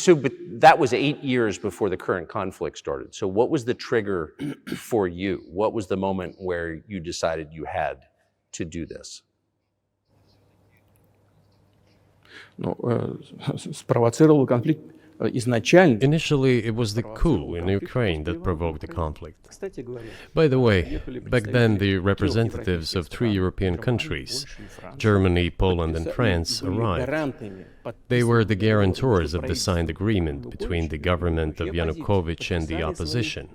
But that was 8 years before the current conflict started. So what was the trigger for you? What was the moment where you decided you had to do this? Спровоцировал конфликт изначально. Initially, it was the coup in Ukraine that provoked the conflict. By the way, back then the representatives of 3 European countries, Germany, Poland and France, arrived. They were the guarantors of the signed agreement between the government of Yanukovych and the opposition.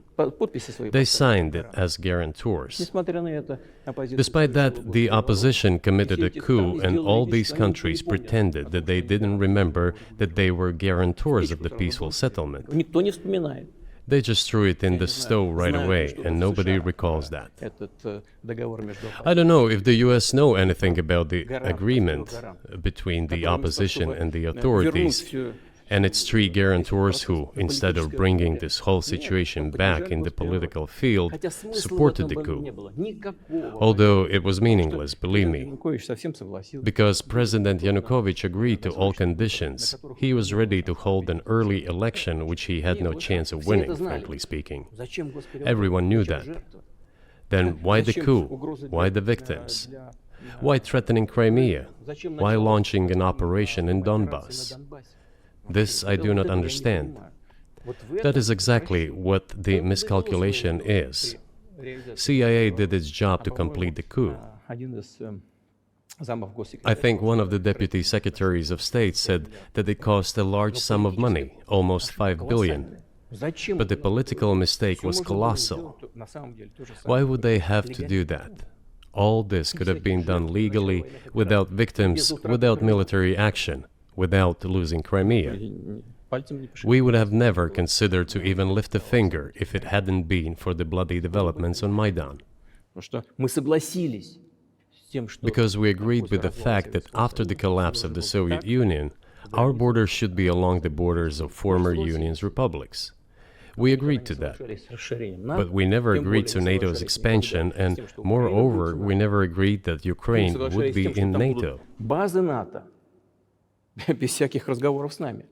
They signed it as guarantors. Despite that, the opposition committed a coup, and all these countries pretended that they didn't remember that they were guarantors of the peaceful settlement. They just threw it in the stove right away, and nobody recalls that. I don't know if the US know anything about the agreement between the opposition and the authorities, and its 3 guarantors who, instead of bringing this whole situation back in the political field, supported the coup. Although it was meaningless, believe me, because President Yanukovych agreed to all conditions. He was ready to hold an early election, which he had no chance of winning, frankly speaking. Everyone knew that. Then why the coup? Why the victims? Why threatening Crimea? Why launching an operation in Donbas? This I do not understand. That is exactly what the miscalculation is. CIA did its job to complete the coup. I think one of the deputy secretaries of state said that it cost a large sum of money, almost 5 billion. But the political mistake was colossal. Why would they have to do that? All this could have been done legally, without victims, without military action, without losing Crimea. We would have never considered to even lift a finger if it hadn't been for the bloody developments on Maidan. Because we agreed with the fact that after the collapse of the Soviet Union, our borders should be along the borders of former Union's republics. We agreed to that. But we never agreed to NATO's expansion, and moreover, we never agreed that Ukraine would be in NATO.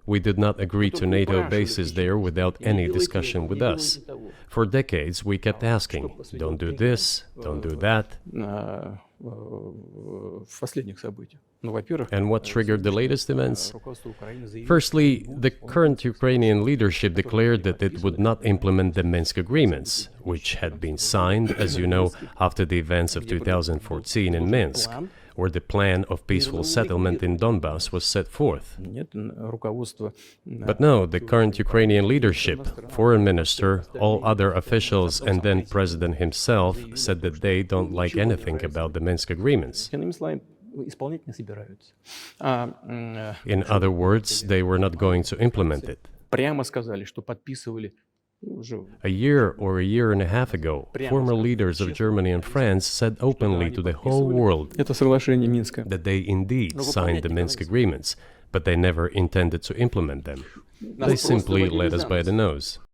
We did not agree to NATO bases there without any discussion with us. For decades, we kept asking, don't do this, don't do that. And what triggered the latest events? Firstly, the current Ukrainian leadership declared that it would not implement the Minsk agreements, which had been signed, as you know, after the events of 2014 in Minsk, where the plan of peaceful settlement in Donbas was set forth. But no, the current Ukrainian leadership, foreign minister, all other officials, and then president himself said that they don't like anything about the Minsk agreements. In other words, they were not going to implement it. A year or a year and a half ago, former leaders of Germany and France said openly to the whole world that they indeed signed the Minsk agreements, but they never intended to implement them. They simply led us by the nose.